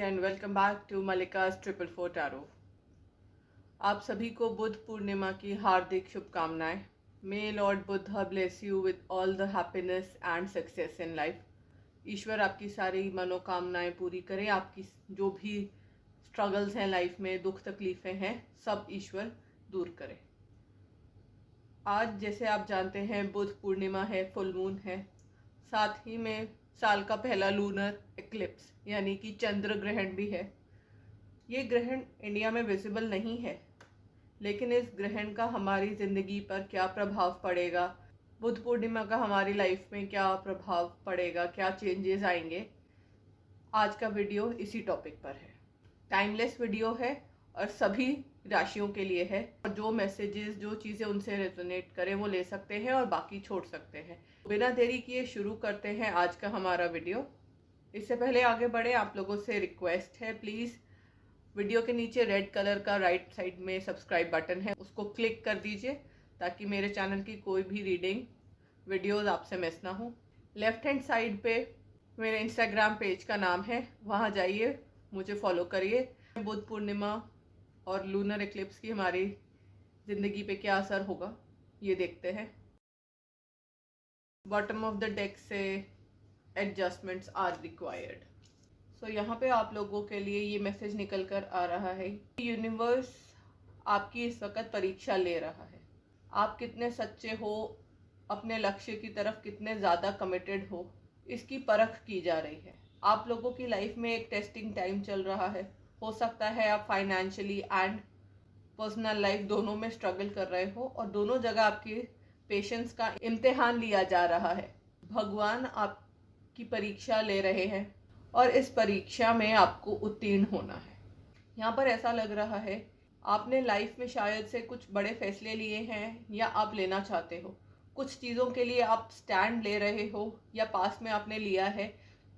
And welcome back to Malika's 444 tarot. आप सभी को बुद्ध पूर्णिमा की हार्दिक शुभकामनाएं। May lord Buddha bless you with all the happiness and success in life. ईश्वर आपकी सारी मनोकामनाएं पूरी करे। आपकी जो भी स्ट्रगल्स हैं लाइफ में, दुख तकलीफ़ें हैं, सब ईश्वर दूर करे। आज जैसे आप जानते हैं बुद्ध पूर्णिमा है, फुल मून है, साथ ही में साल का पहला लूनर एक्लिप्स यानी कि चंद्र ग्रहण भी है। ये ग्रहण इंडिया में विजिबल नहीं है, लेकिन इस ग्रहण का हमारी ज़िंदगी पर क्या प्रभाव पड़ेगा, बुद्ध पूर्णिमा का हमारी लाइफ में क्या प्रभाव पड़ेगा, क्या चेंजेस आएंगे, आज का वीडियो इसी टॉपिक पर है। टाइमलेस वीडियो है और सभी राशियों के लिए है, और जो मैसेजेस, जो चीज़ें उनसे रेजोनेट करें वो ले सकते हैं और बाकी छोड़ सकते हैं। बिना देरी किए शुरू करते हैं आज का हमारा वीडियो। इससे पहले आगे बढ़े, आप लोगों से रिक्वेस्ट है, प्लीज़ वीडियो के नीचे रेड कलर का राइट साइड में सब्सक्राइब बटन है, उसको क्लिक कर दीजिए ताकि मेरे चैनल की कोई भी रीडिंग वीडियोस आपसे मिस ना हो। लेफ्ट हैंड साइड पे मेरे इंस्टाग्राम पेज का नाम है, वहाँ जाइए, मुझे फॉलो करिए। बुद्ध पूर्णिमा और लूनर एक्लिप्स की हमारी ज़िंदगी पे क्या असर होगा ये देखते हैं। बॉटम ऑफ द डेक से एडजस्टमेंट्स आर रिक्वायर्ड। सो यहाँ पे आप लोगों के लिए ये मैसेज निकल कर आ रहा है, यूनिवर्स आपकी इस वक्त परीक्षा ले रहा है। आप कितने सच्चे हो, अपने लक्ष्य की तरफ कितने ज़्यादा कमिटेड हो, इसकी परख की जा रही है। आप लोगों की लाइफ में एक टेस्टिंग टाइम चल रहा है। हो सकता है आप फाइनेंशियली एंड पर्सनल लाइफ दोनों में स्ट्रगल कर रहे हो और दोनों जगह आपके पेशेंस का इम्तिहान लिया जा रहा है। भगवान आपकी परीक्षा ले रहे हैं और इस परीक्षा में आपको उत्तीर्ण होना है। यहाँ पर ऐसा लग रहा है आपने लाइफ में शायद से कुछ बड़े फैसले लिए हैं या आप लेना चाहते हो। कुछ चीज़ों के लिए आप स्टैंड ले रहे हो या पास में आपने लिया है,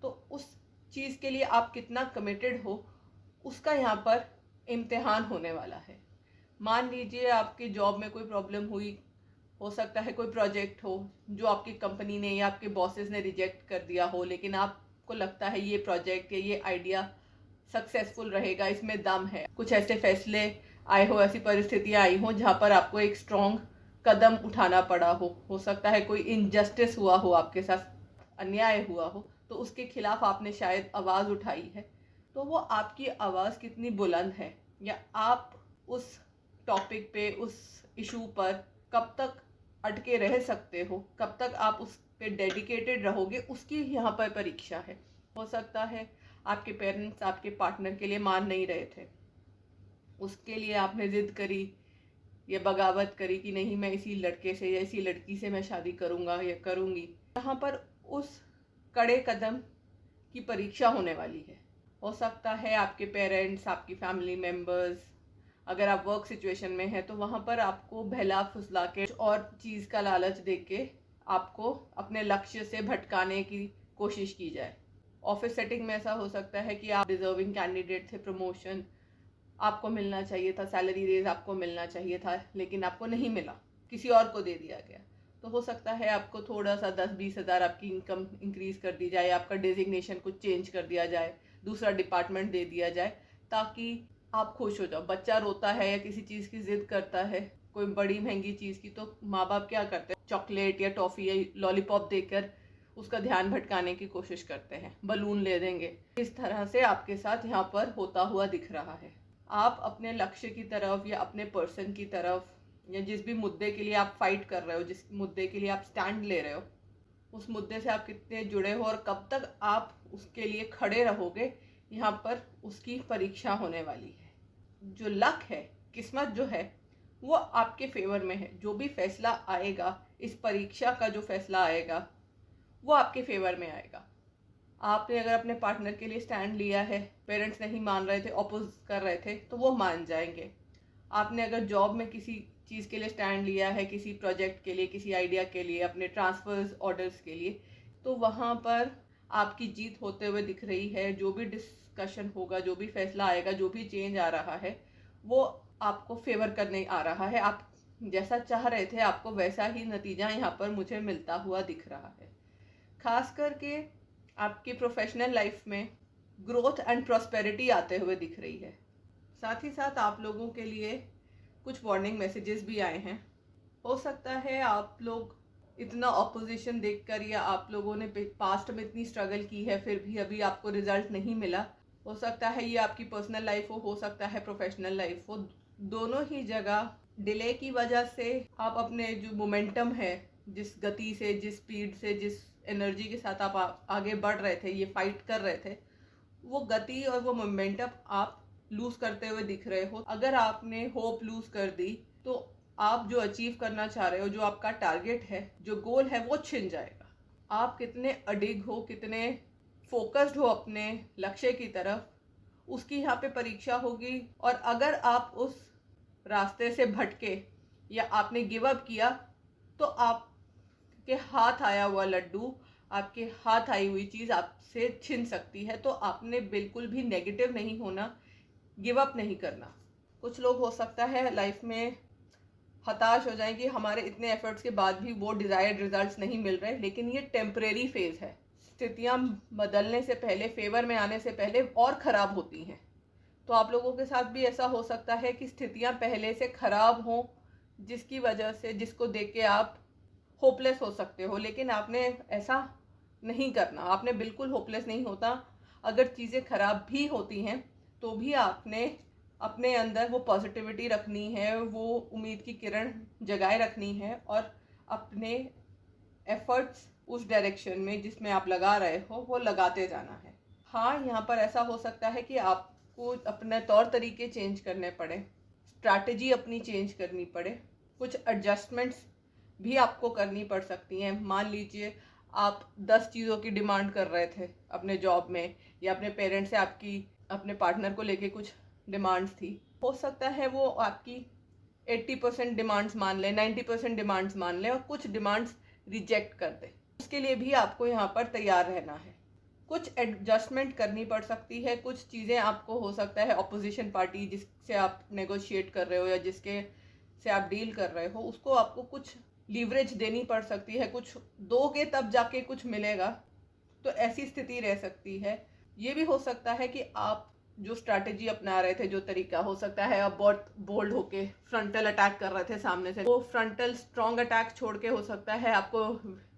तो उस चीज़ के लिए आप कितना कमिटेड हो उसका यहाँ पर इम्तिहान होने वाला है। मान लीजिए आपकी जॉब में कोई प्रॉब्लम हुई, हो सकता है कोई प्रोजेक्ट हो जो आपकी कंपनी ने या आपके बॉसेस ने रिजेक्ट कर दिया हो, लेकिन आपको लगता है ये प्रोजेक्ट या ये आइडिया सक्सेसफुल रहेगा, इसमें दम है। कुछ ऐसे फैसले आए हो, ऐसी परिस्थितियाँ आई हो जहाँ पर आपको एक स्ट्रॉन्ग कदम उठाना पड़ा हो सकता है कोई इनजस्टिस हुआ हो, आपके साथ अन्याय हुआ हो, तो उसके खिलाफ आपने शायद आवाज़ उठाई है। तो वो आपकी आवाज़ कितनी बुलंद है, या आप उस टॉपिक पे, उस इशू पर कब तक अटके रह सकते हो, कब तक आप उस पे डेडिकेटेड रहोगे, उसकी यहाँ पर परीक्षा है। हो सकता है आपके पेरेंट्स आपके पार्टनर के लिए मान नहीं रहे थे, उसके लिए आपने ज़िद करी या बगावत करी कि नहीं, मैं इसी लड़के से या इसी लड़की से मैं शादी करूँगा या करूँगी। यहाँ पर उस कड़े कदम की परीक्षा होने वाली है। हो सकता है आपके पेरेंट्स, आपकी फैमिली मेम्बर्स, अगर आप वर्क सिचुएशन में हैं तो वहाँ पर आपको बहला फुसला के और चीज़ का लालच दे के आपको अपने लक्ष्य से भटकाने की कोशिश की जाए। ऑफिस सेटिंग में ऐसा हो सकता है कि आप डिजर्विंग कैंडिडेट थे, प्रमोशन आपको मिलना चाहिए था, सैलरी रेज आपको मिलना चाहिए था, लेकिन आपको नहीं मिला, किसी और को दे दिया गया। तो हो सकता है आपको थोड़ा सा 10-20 हज़ार आपकी इनकम इंक्रीज कर दी जाए, आपका डेजिग्नेशन कुछ चेंज कर दिया जाए, दूसरा डिपार्टमेंट दे दिया जाए, ताकि आप खुश हो जाओ। बच्चा रोता है या किसी चीज़ की जिद करता है, कोई बड़ी महंगी चीज़ की, तो माँ बाप क्या करते हैं, चॉकलेट या टॉफ़ी या लॉलीपॉप देकर उसका ध्यान भटकाने की कोशिश करते हैं, बलून ले देंगे। इस तरह से आपके साथ यहाँ पर होता हुआ दिख रहा है। आप अपने लक्ष्य की तरफ या अपने पर्सन की तरफ, या जिस भी मुद्दे के लिए आप फाइट कर रहे हो, जिस मुद्दे के लिए आप स्टैंड ले रहे हो, उस मुद्दे से आप कितने जुड़े हो और कब तक आप उसके लिए खड़े रहोगे, यहाँ पर उसकी परीक्षा होने वाली है। जो लक है, किस्मत जो है, वो आपके फेवर में है। जो भी फैसला आएगा, इस परीक्षा का जो फैसला आएगा वो आपके फेवर में आएगा। आपने अगर अपने पार्टनर के लिए स्टैंड लिया है, पेरेंट्स नहीं मान रहे थे, अपोज कर रहे थे, तो वो मान जाएंगे। आपने अगर जॉब में किसी चीज़ के लिए स्टैंड लिया है, किसी प्रोजेक्ट के लिए, किसी आइडिया के लिए, अपने ट्रांसफर्स ऑर्डर्स के लिए, तो वहाँ पर आपकी जीत होते हुए दिख रही है। जो भी डिस्कशन होगा, जो भी फैसला आएगा, जो भी चेंज आ रहा है, वो आपको फेवर करने आ रहा है। आप जैसा चाह रहे थे आपको वैसा ही नतीजा यहाँ पर मुझे मिलता हुआ दिख रहा है। खास करके आपकी प्रोफेशनल लाइफ में ग्रोथ एंड प्रॉस्पेरिटी आते हुए दिख रही है। साथ ही साथ आप लोगों के लिए कुछ वार्निंग मैसेजेस भी आए हैं। हो सकता है आप लोग इतना ऑपोजिशन देखकर, या आप लोगों ने पास्ट में इतनी स्ट्रगल की है फिर भी अभी आपको रिजल्ट नहीं मिला। हो सकता है ये आपकी पर्सनल लाइफ हो सकता है प्रोफेशनल लाइफ हो। दोनों ही जगह डिले की वजह से आप अपने जो मोमेंटम है, जिस गति से, जिस स्पीड से, जिस एनर्जी के साथ आप आगे बढ़ रहे थे, ये फाइट कर रहे थे, वो गति और वो मोमेंटम आप लूज करते हुए दिख रहे हो। अगर आपने होप लूज कर दी तो आप जो अचीव करना चाह रहे हो, जो आपका टारगेट है, जो गोल है, वो छिन जाएगा। आप कितने अडिग हो, कितने फोकस्ड हो अपने लक्ष्य की तरफ, उसकी यहाँ पे परीक्षा होगी। और अगर आप उस रास्ते से भटके या आपने गिव अप किया तो आपके हाथ आया हुआ लड्डू, आपके हाथ आई हुई चीज़ आपसे छिन सकती है। तो आपने बिल्कुल भी नेगेटिव नहीं होना, गिव अप नहीं करना। कुछ लोग हो सकता है लाइफ में हताश हो जाएं कि हमारे इतने एफर्ट्स के बाद भी वो डिज़ायर्ड रिजल्ट्स नहीं मिल रहे, लेकिन ये टेम्परेरी फेज़ है। स्थितियाँ बदलने से पहले, फेवर में आने से पहले और ख़राब होती हैं। तो आप लोगों के साथ भी ऐसा हो सकता है कि स्थितियाँ पहले से ख़राब हों, जिसकी वजह से, जिसको देख के आप होपलेस हो सकते हो। लेकिन आपने ऐसा नहीं करना, आपने बिल्कुल होपलेस नहीं होता। अगर चीज़ें ख़राब भी होती हैं तो भी आपने अपने अंदर वो पॉजिटिविटी रखनी है, वो उम्मीद की किरण जगाए रखनी है और अपने एफर्ट्स उस डायरेक्शन में जिसमें आप लगा रहे हो वो लगाते जाना है। हाँ, यहाँ पर ऐसा हो सकता है कि आपको अपने तौर तरीके चेंज करने पड़े, स्ट्रैटेजी अपनी चेंज करनी पड़े, कुछ एडजस्टमेंट्स भी आपको करनी पड़ सकती हैं। मान लीजिए आप 10 चीज़ों की डिमांड कर रहे थे अपने जॉब में, या अपने पेरेंट्स से आपकी अपने पार्टनर को लेके कुछ डिमांड्स थी। हो सकता है वो आपकी 80% डिमांड्स मान लें, 90% डिमांड्स मान लें और कुछ डिमांड्स रिजेक्ट कर दें। उसके लिए भी आपको यहाँ पर तैयार रहना है। कुछ एडजस्टमेंट करनी पड़ सकती है। कुछ चीज़ें आपको हो सकता है ऑपोजिशन पार्टी जिससे आप नेगोशिएट कर रहे हो या जिसके से आप डील कर रहे हो, उसको आपको कुछ लीवरेज देनी पड़ सकती है। कुछ दोगे तब जाके कुछ मिलेगा, तो ऐसी स्थिति रह सकती है। ये भी हो सकता है कि आप जो स्ट्रैटेजी अपना रहे थे, जो तरीका, हो सकता है आप बहुत बोल्ड होके फ्रंटल अटैक कर रहे थे सामने से, वो फ्रंटल स्ट्रॉन्ग अटैक छोड़ के हो सकता है आपको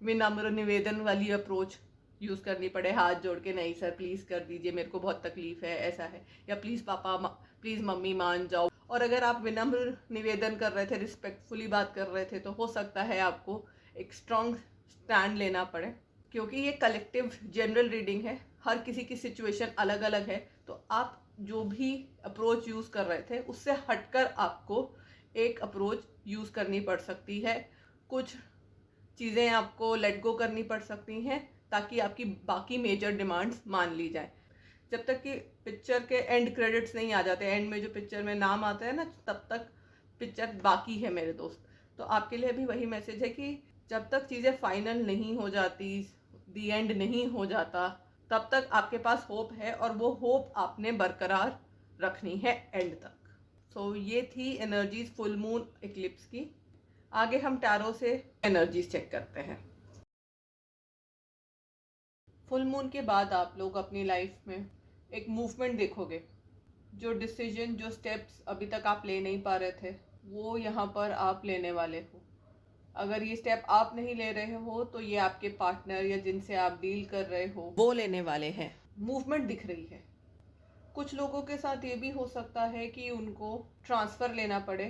विनम्र निवेदन वाली अप्रोच यूज़ करनी पड़े, हाथ जोड़ के, नहीं सर प्लीज़ कर दीजिए, मेरे को बहुत तकलीफ है, ऐसा है, या प्लीज़ पापा, प्लीज़ मम्मी मान जाओ। और अगर आप विनम्र निवेदन कर रहे थे, रिस्पेक्टफुली बात कर रहे थे, तो हो सकता है आपको एक स्ट्रॉन्ग स्टैंड लेना पड़े, क्योंकि ये कलेक्टिव जनरल रीडिंग है, हर किसी की सिचुएशन अलग अलग है। तो आप जो भी अप्रोच यूज़ कर रहे थे उससे हटकर आपको एक अप्रोच यूज़ करनी पड़ सकती है। कुछ चीज़ें आपको लेट गो करनी पड़ सकती हैं ताकि आपकी बाकी मेजर डिमांड्स मान ली जाए। जब तक कि पिक्चर के एंड क्रेडिट्स नहीं आ जाते, एंड में जो पिक्चर में नाम आता है ना, तब तक पिक्चर बाकी है मेरे दोस्त। तो आपके लिए भी वही मैसेज है कि जब तक चीज़ें फाइनल नहीं हो जाती, दी एंड नहीं हो जाता, तब तक आपके पास होप है और वो होप आपने बरकरार रखनी है एंड तक। सो ये थी एनर्जीज फुल मून इक्लिप्स की। आगे हम टैरो से एनर्जीज चेक करते हैं। फुल मून के बाद आप लोग अपनी लाइफ में एक मूवमेंट देखोगे। जो डिसीजन, जो स्टेप्स अभी तक आप ले नहीं पा रहे थे, वो यहाँ पर आप लेने वाले हो। अगर ये स्टेप आप नहीं ले रहे हो तो ये आपके पार्टनर या जिनसे आप डील कर रहे हो वो लेने वाले हैं। मूवमेंट दिख रही है। कुछ लोगों के साथ ये भी हो सकता है कि उनको ट्रांसफ़र लेना पड़े,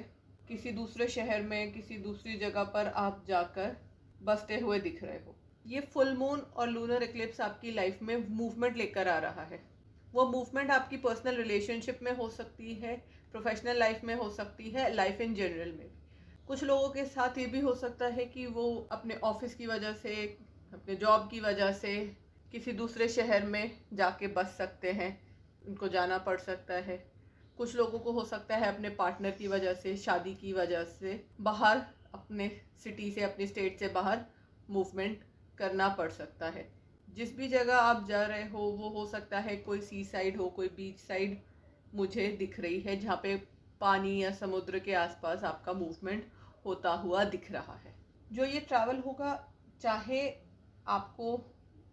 किसी दूसरे शहर में, किसी दूसरी जगह पर आप जाकर बसते हुए दिख रहे हो। ये फुल मून और लूनर इक्लिप्स आपकी लाइफ में मूवमेंट लेकर आ रहा है। वो मूवमेंट आपकी पर्सनल रिलेशनशिप में हो सकती है, प्रोफेशनल लाइफ में हो सकती है, लाइफ इन जनरल में भी। कुछ लोगों के साथ ये भी हो सकता है कि वो अपने ऑफिस की वजह से, अपने जॉब की वजह से किसी दूसरे शहर में जाके बस सकते हैं, उनको जाना पड़ सकता है। कुछ लोगों को हो सकता है अपने पार्टनर की वजह से, शादी की वजह से बाहर, अपने सिटी से, अपनी स्टेट से बाहर मूवमेंट करना पड़ सकता है। जिस भी जगह आप जा रहे हो वो हो सकता है कोई सी साइड हो, कोई बीच साइड मुझे दिख रही है, जहाँ पे पानी या समुद्र के आसपास आपका मूवमेंट होता हुआ दिख रहा है। जो ये ट्रैवल होगा, चाहे आपको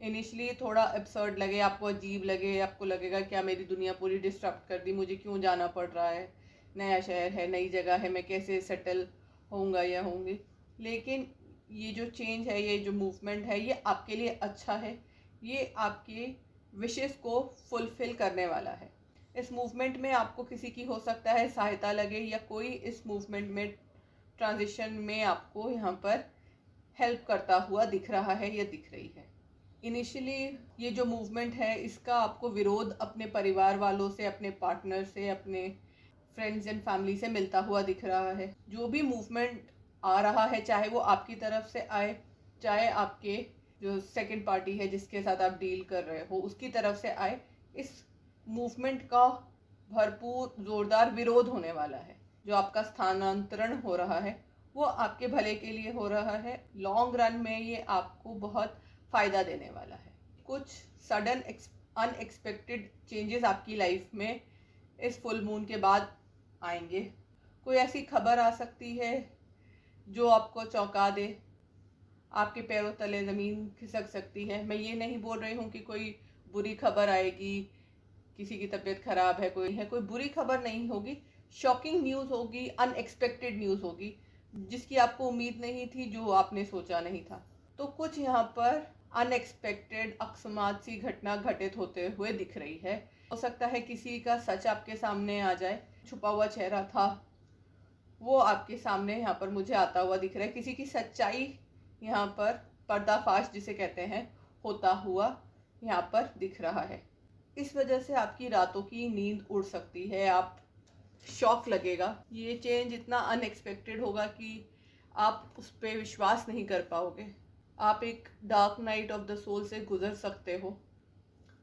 इनिशियली थोड़ा एब्सर्ड लगे, आपको अजीब लगे, आपको लगेगा क्या मेरी दुनिया पूरी डिस्टर्ब कर दी, मुझे क्यों जाना पड़ रहा है, नया शहर है, नई जगह है, मैं कैसे सेटल होऊंगा या होंगी। लेकिन ये जो चेंज है, ये जो मूवमेंट है, ये आपके लिए अच्छा है, ये आपके विशेस को फुलफिल करने वाला है। इस मूवमेंट में आपको किसी की हो सकता है सहायता लगे, या कोई इस मूवमेंट में ट्रांजिशन में आपको यहाँ पर हेल्प करता हुआ दिख रहा है या दिख रही है। इनिशियली ये जो मूवमेंट है, इसका आपको विरोध अपने परिवार वालों से, अपने पार्टनर से, अपने फ्रेंड्स एंड फैमिली से मिलता हुआ दिख रहा है। जो भी मूवमेंट आ रहा है, चाहे वो आपकी तरफ से आए, चाहे आपके जो सेकंड पार्टी है जिसके साथ आप डील कर रहे हो उसकी तरफ से आए, इस मूवमेंट का भरपूर जोरदार विरोध होने वाला है। जो आपका स्थानांतरण हो रहा है वो आपके भले के लिए हो रहा है। लॉन्ग रन में ये आपको बहुत फ़ायदा देने वाला है। कुछ सडन अनएक्सपेक्टेड चेंजेस आपकी लाइफ में इस फुल मून के बाद आएंगे। कोई ऐसी खबर आ सकती है जो आपको चौंका दे, आपके पैरों तले ज़मीन खिसक सकती है। मैं ये नहीं बोल रही हूँ कि कोई बुरी खबर आएगी, किसी की तबीयत खराब है, कोई बुरी खबर नहीं होगी। शॉकिंग न्यूज़ होगी, अनएक्सपेक्टेड न्यूज़ होगी, जिसकी आपको उम्मीद नहीं थी, जो आपने सोचा नहीं था। तो कुछ यहाँ पर अनएक्सपेक्टेड अकस्मात सी घटना घटित होते हुए दिख रही है। हो सकता है किसी का सच आपके सामने आ जाए, छुपा हुआ चेहरा था वो आपके सामने यहाँ पर मुझे आता हुआ दिख रहा है। किसी की सच्चाई यहाँ पर पर्दाफाश जिसे कहते हैं होता हुआ यहाँ पर दिख रहा है। इस वजह से आपकी रातों की नींद उड़ सकती है, आप शॉक लगेगा। ये चेंज इतना अनएक्सपेक्टेड होगा कि आप उस पर विश्वास नहीं कर पाओगे। आप एक dark night of the soul से गुजर सकते हो।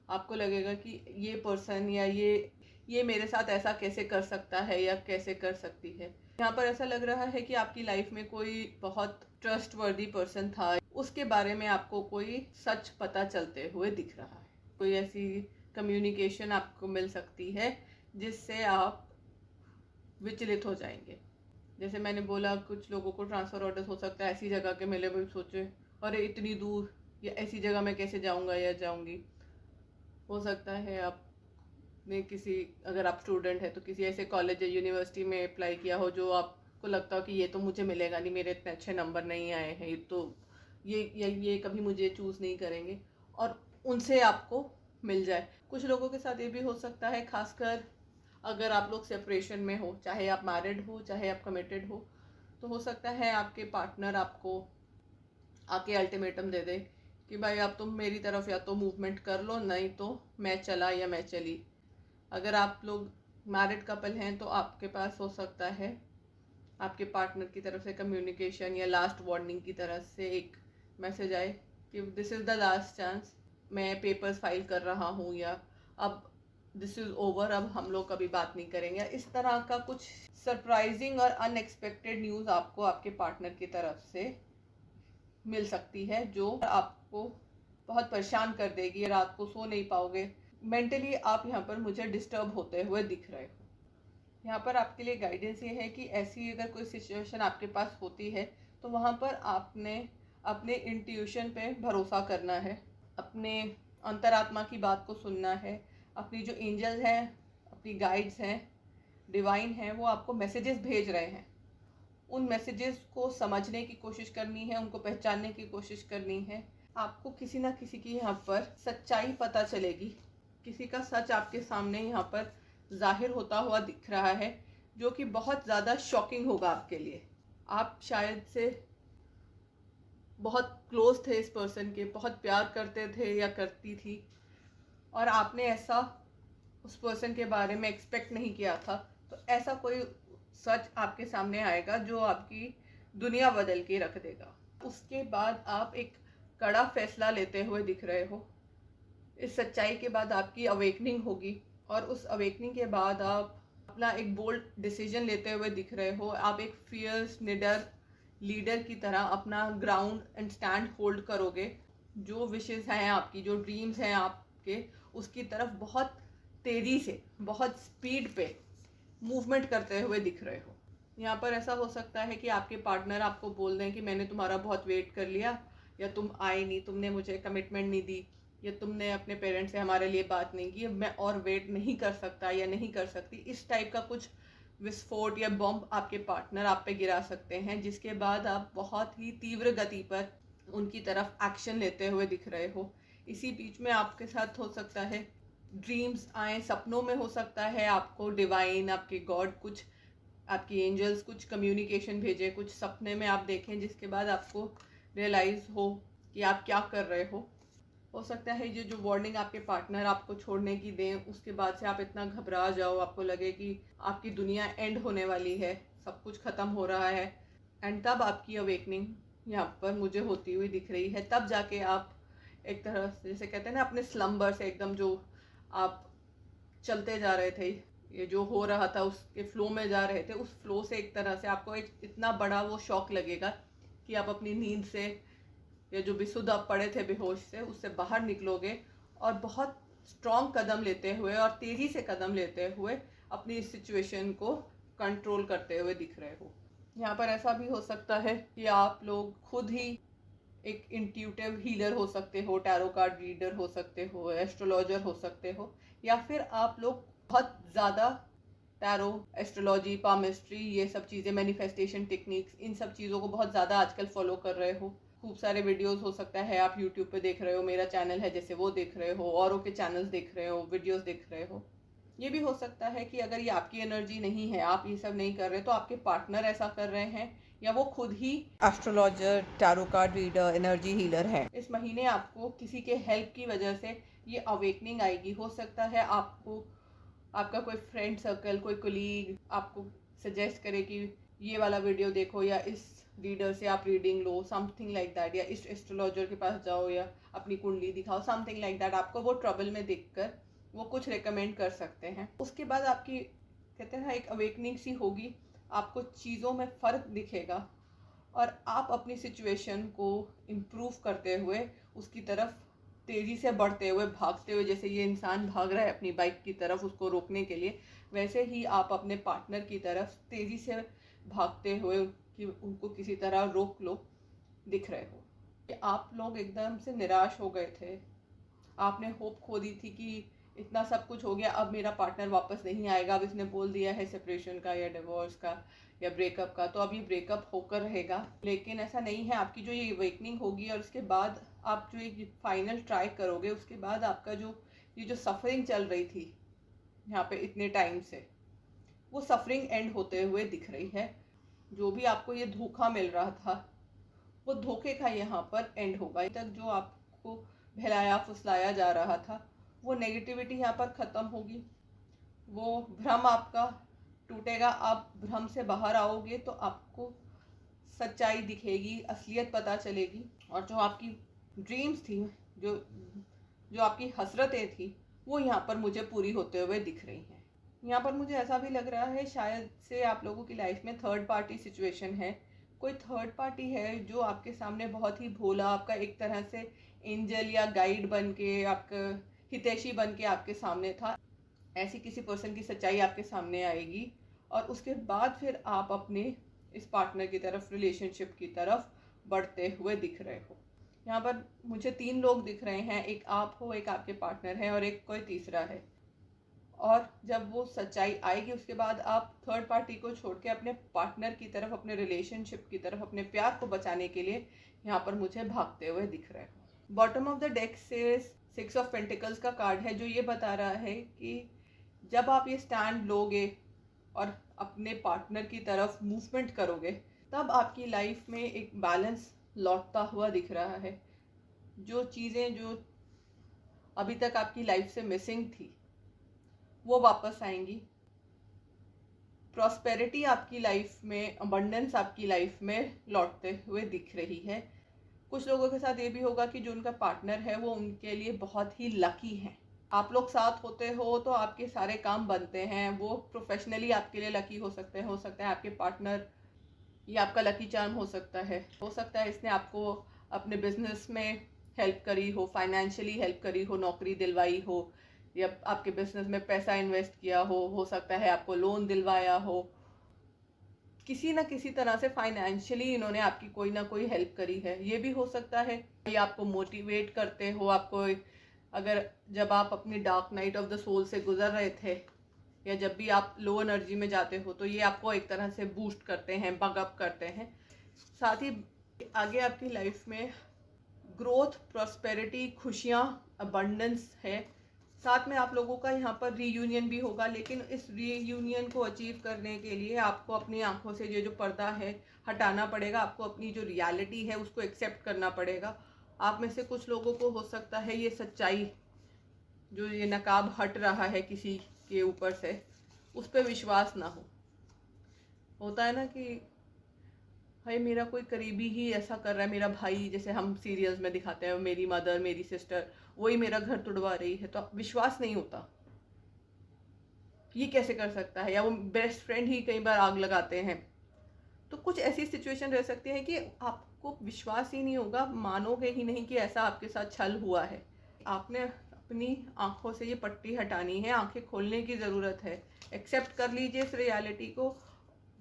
आपको लगेगा कि ये पर्सन या ये मेरे साथ ऐसा कैसे कर सकता है या कैसे कर सकती है। यहाँ पर ऐसा लग रहा है कि आपकी लाइफ में कोई बहुत ट्रस्टवर्दी पर्सन था, उसके बारे में आपको कोई सच पता चलते हुए दिख रहा है। कोई ऐसी कम्युनिकेशन आपको मिल सकती है जिससे आप विचलित हो जाएंगे। जैसे मैंने बोला, कुछ लोगों को ट्रांसफ़र ऑर्डर हो सकता है ऐसी जगह के मिले, भी सोचे अरे इतनी दूर या ऐसी जगह मैं कैसे जाऊंगा या जाऊंगी। हो सकता है आपने अगर आप स्टूडेंट है तो किसी ऐसे कॉलेज या यूनिवर्सिटी में अप्लाई किया हो जो आपको लगता हो कि ये तो मुझे मिलेगा नहीं, मेरे इतने अच्छे नंबर नहीं आए हैं, ये कभी मुझे चूज़ नहीं करेंगे, और उनसे आपको मिल जाए। कुछ लोगों के साथ ये भी हो सकता है, खासकर अगर आप लोग सेपरेशन में हो, चाहे आप मैरिड हो चाहे आप कमिटेड हो, तो हो सकता है आपके पार्टनर आपको आके अल्टीमेटम दे दे कि भाई अब तुम मेरी तरफ या तो मूवमेंट कर लो, नहीं तो मैं चला या मैं चली। अगर आप लोग मैरिड कपल हैं तो आपके पास हो सकता है आपके पार्टनर की तरफ से कम्युनिकेशन या लास्ट वार्निंग की तरफ से एक मैसेज आए कि this is the last chance, मैं पेपर्स फाइल कर रहा हूँ, या अब दिस इज़ ओवर, अब हम लोग कभी बात नहीं करेंगे। इस तरह का कुछ सरप्राइजिंग और अनएक्सपेक्टेड न्यूज़ आपको आपके पार्टनर की तरफ से मिल सकती है, जो आपको बहुत परेशान कर देगी। रात को सो नहीं पाओगे, मेंटली आप यहाँ पर मुझे डिस्टर्ब होते हुए दिख रहे हो। यहाँ पर आपके लिए गाइडेंस ये है कि ऐसी अगर कोई सिचुएशन आपके पास होती है तो वहाँ पर आपने अपने इंट्यूशन पे भरोसा करना है, अपने अंतरात्मा की बात को सुनना है। अपनी जो एंजल हैं, अपनी गाइड्स हैं, डिवाइन हैं, वो आपको मैसेजेस भेज रहे हैं। उन मैसेजेस को समझने की कोशिश करनी है, उनको पहचानने की कोशिश करनी है। आपको किसी ना किसी की यहाँ पर सच्चाई पता चलेगी, किसी का सच आपके सामने यहाँ पर जाहिर होता हुआ दिख रहा है, जो कि बहुत ज़्यादा शॉकिंग होगा आपके लिए। आप शायद से बहुत क्लोज थे इस पर्सन के, बहुत प्यार करते थे या करती थी, और आपने ऐसा उस पर्सन के बारे में एक्सपेक्ट नहीं किया था। तो ऐसा कोई सच आपके सामने आएगा जो आपकी दुनिया बदल के रख देगा। उसके बाद आप एक कड़ा फैसला लेते हुए दिख रहे हो। इस सच्चाई के बाद आपकी अवेकनिंग होगी, और उस अवेकनिंग के बाद आप अपना एक बोल्ड डिसीजन लेते हुए दिख रहे हो। आप एक फियर्स निडर लीडर की तरह अपना ग्राउंड एंड स्टैंड होल्ड करोगे। जो विशेस हैं आपकी, जो ड्रीम्स हैं आपके, उसकी तरफ बहुत तेज़ी से, बहुत स्पीड पे मूवमेंट करते हुए दिख रहे हो। यहाँ पर ऐसा हो सकता है कि आपके पार्टनर आपको बोल दें कि मैंने तुम्हारा बहुत वेट कर लिया, या तुम आए नहीं, तुमने मुझे कमिटमेंट नहीं दी, या तुमने अपने पेरेंट्स से हमारे लिए बात नहीं की, मैं और वेट नहीं कर सकता या नहीं कर सकती। इस टाइप का कुछ विस्फोट या बॉम्ब आपके पार्टनर आप पे गिरा सकते हैं, जिसके बाद आप बहुत ही तीव्र गति पर उनकी तरफ एक्शन लेते हुए दिख रहे हो। इसी बीच में आपके साथ हो सकता है ड्रीम्स आए, सपनों में हो सकता है आपको डिवाइन, आपके गॉड, कुछ आपकी एंजल्स कुछ कम्युनिकेशन भेजे, कुछ सपने में आप देखें, जिसके बाद आपको रियलाइज हो कि आप क्या कर रहे हो सकता है ये जो वार्निंग आपके पार्टनर आपको छोड़ने की दें, उसके बाद से आप इतना घबरा जाओ, आपको लगे कि आपकी दुनिया एंड होने वाली है, सब कुछ ख़त्म हो रहा है, एंड तब आपकी अवेकनिंग यहाँ पर मुझे होती हुई दिख रही है। तब जाके आप एक तरह से, जैसे कहते हैं ना, अपने स्लम्बर से एकदम जो आप चलते जा रहे थे, ये जो हो रहा था उसके फ्लो में जा रहे थे, उस फ्लो से एक तरह से आपको एक इतना बड़ा वो शॉक लगेगा कि आप अपनी नींद से, या जो बेसुध आप पड़े थे बेहोश से, उससे बाहर निकलोगे और बहुत स्ट्रॉन्ग कदम लेते हुए और तेज़ी से कदम लेते हुए अपनी इस सिचुएशन को कंट्रोल करते हुए दिख रहे हो। यहाँ पर ऐसा भी हो सकता है कि आप लोग खुद ही एक इंट्यूटिव हीलर हो सकते हो, टैरो कार्ड रीडर हो सकते हो, एस्ट्रोलॉजर हो सकते हो, या फिर आप लोग बहुत ज़्यादा टैरो, एस्ट्रोलॉजी, पामिस्ट्री, ये सब चीज़ें, मैनिफेस्टेशन टेक्निक्स, इन सब चीज़ों को बहुत ज़्यादा आजकल फॉलो कर रहे हो। खूब सारे वीडियोस हो सकता है आप यूट्यूब पे देख रहे हो, मेरा चैनल है जैसे वो देख रहे हो, औरों के चैनल्स देख रहे हो, वीडियोस देख रहे हो। ये भी हो सकता है कि अगर ये आपकी एनर्जी नहीं है, आप ये सब नहीं कर रहे, तो आपके पार्टनर ऐसा कर रहे हैं, या वो खुद ही astrologer, tarot card reader, energy healer है। इस महीने आपको किसी के हेल्प की वजह से ये अवेकनिंग आएगी। हो सकता है आपको आपका कोई फ्रेंड सर्कल, कोई कोलीग आपको सजेस्ट करे कि ये वाला वीडियो देखो, या इस रीडर से आप reading low, something like that, या इस एस्ट्रोलॉजर के पास जाओ, या अपनी कुंडली दिखाओ, समथिंग लाइक दैट। आपको वो ट्रबल में देखकर वो कुछ रिकमेंड कर सकते हैं। उसके बाद आपकी, कहते हैं, एक अवेकनिंग सी होगी, आपको चीज़ों में फ़र्क दिखेगा और आप अपनी सिचुएशन को इम्प्रूव करते हुए उसकी तरफ तेज़ी से बढ़ते हुए, भागते हुए, जैसे ये इंसान भाग रहा है अपनी बाइक की तरफ उसको रोकने के लिए, वैसे ही आप अपने पार्टनर की तरफ तेज़ी से भागते हुए कि उनको किसी तरह रोक लो दिख रहे हो। कि आप लोग एकदम से निराश हो गए थे, आपने होप खो दी थी कि इतना सब कुछ हो गया, अब मेरा पार्टनर वापस नहीं आएगा, अब इसने बोल दिया है सेपरेशन का या डिवोर्स का या ब्रेकअप का, तो अब ये ब्रेकअप होकर रहेगा। लेकिन ऐसा नहीं है। आपकी जो ये अवेकनिंग होगी और उसके बाद आप जो एक फाइनल ट्राई करोगे, उसके बाद आपका जो ये जो सफरिंग चल रही थी यहाँ पे इतने टाइम से, वो सफरिंग एंड होते हुए दिख रही है। जो भी आपको ये धोखा मिल रहा था, वो धोखे का यहाँ पर एंड होगा। तक जो आपको बहलाया फुसलाया जा रहा था, वो नेगेटिविटी यहाँ पर ख़त्म होगी, वो भ्रम आपका टूटेगा। आप भ्रम से बाहर आओगे तो आपको सच्चाई दिखेगी, असलियत पता चलेगी, और जो आपकी ड्रीम्स थी, जो आपकी हसरतें थी, वो यहाँ पर मुझे पूरी होते हुए दिख रही हैं। यहाँ पर मुझे ऐसा भी लग रहा है शायद से आप लोगों की लाइफ में थर्ड पार्टी सिचुएशन है। कोई थर्ड पार्टी है जो आपके सामने बहुत ही भोला, आपका एक तरह से एंजल या गाइड बन के, आपका हितैषी बन के आपके सामने था। ऐसी किसी पर्सन की सच्चाई आपके सामने आएगी और उसके बाद फिर आप अपने इस पार्टनर की तरफ, रिलेशनशिप की तरफ बढ़ते हुए दिख रहे हो। यहाँ पर मुझे 3 लोग दिख रहे हैं, एक आप हो, एक आपके पार्टनर है और एक कोई तीसरा है। और जब वो सच्चाई आएगी, उसके बाद आप थर्ड पार्टी को छोड़ के अपने पार्टनर की तरफ, अपने रिलेशनशिप की तरफ, अपने प्यार को बचाने के लिए यहाँ पर मुझे भागते हुए दिख रहे हो। बॉटम ऑफ द डेक से 6 ऑफ पेंटिकल्स का कार्ड है, जो ये बता रहा है कि जब आप ये स्टैंड लोगे और अपने पार्टनर की तरफ मूवमेंट करोगे, तब आपकी लाइफ में एक बैलेंस लौटता हुआ दिख रहा है। जो चीज़ें जो अभी तक आपकी लाइफ से मिसिंग थी, वो वापस आएंगी। प्रॉस्पेरिटी आपकी लाइफ में, अबंडेंस आपकी लाइफ में लौटते हुए दिख रही है। कुछ लोगों के साथ ये भी होगा कि जो उनका पार्टनर है वो उनके लिए बहुत ही लकी है। आप लोग साथ होते हो तो आपके सारे काम बनते हैं। वो प्रोफेशनली आपके लिए लकी हो सकते हैं, हो सकता है आपके पार्टनर ये आपका लकी चार्म हो सकता है इसने आपको अपने बिजनेस में हेल्प करी हो, फाइनेंशियली हेल्प करी हो, नौकरी दिलवाई हो, या आपके बिजनेस में पैसा इन्वेस्ट किया हो सकता है आपको लोन दिलवाया हो। किसी ना किसी तरह से फाइनेंशियली इन्होंने आपकी कोई ना कोई हेल्प करी है। ये भी हो सकता है ये आपको मोटिवेट करते हो, आपको अगर जब आप अपनी dark night of the soul से गुजर रहे थे या जब भी आप लो एनर्जी में जाते हो तो ये आपको एक तरह से बूस्ट करते हैं, बग अप करते हैं। साथ ही आगे आपकी लाइफ में ग्रोथ, प्रॉस्पेरिटी, खुशियाँ, अबंडेंस है। साथ में आप लोगों का यहाँ पर रीयूनियन भी होगा, लेकिन इस रीयूनियन को अचीव करने के लिए आपको अपनी आंखों से ये जो पर्दा है हटाना पड़ेगा। आपको अपनी जो रियलिटी है उसको एक्सेप्ट करना पड़ेगा। आप में से कुछ लोगों को हो सकता है ये सच्चाई, जो ये नकाब हट रहा है किसी के ऊपर से, उस पर विश्वास ना हो। होता है ना कि भाई मेरा कोई करीबी ही ऐसा कर रहा है, मेरा भाई, जैसे हम सीरियल्स में दिखाते हैं, मेरी मदर, मेरी सिस्टर, वही मेरा घर तुड़वा रही है, तो विश्वास नहीं होता, ये कैसे कर सकता है। या वो बेस्ट फ्रेंड ही कई बार आग लगाते हैं। तो कुछ ऐसी सिचुएशन रह सकती है कि आपको विश्वास ही नहीं होगा, मानोगे ही नहीं कि ऐसा आपके साथ छल हुआ है। आपने अपनी आंखों से ये पट्टी हटानी है, आंखें खोलने की ज़रूरत है। एक्सेप्ट कर लीजिए इस रियलिटी को।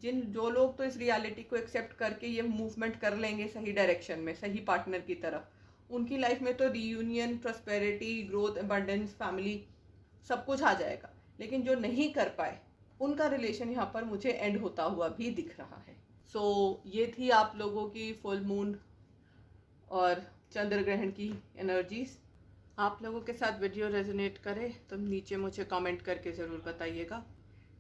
जो लोग तो इस रियलिटी को एक्सेप्ट करके ये मूवमेंट कर लेंगे सही डायरेक्शन में, सही पार्टनर की तरफ, उनकी लाइफ में तो reunion, prosperity, growth, abundance, family सब कुछ आ जाएगा। लेकिन जो नहीं कर पाए उनका रिलेशन यहाँ पर मुझे एंड होता हुआ भी दिख रहा है। सो ये थी आप लोगों की फुल मून और चंद्र ग्रहण की एनर्जीज। आप लोगों के साथ वीडियो रेजोनेट करे तो नीचे मुझे कमेंट करके ज़रूर बताइएगा।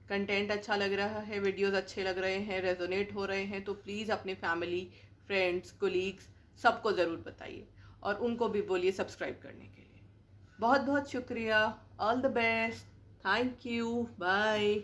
कंटेंट अच्छा लग रहा है, वीडियोस अच्छे लग रहे हैं, रेजोनेट हो रहे हैं, तो प्लीज़ अपने फैमिली, फ्रेंड्स, कोलीग्स सबको ज़रूर बताइए और उनको भी बोलिए सब्सक्राइब करने के लिए। बहुत बहुत शुक्रिया। All the best. Thank you. Bye.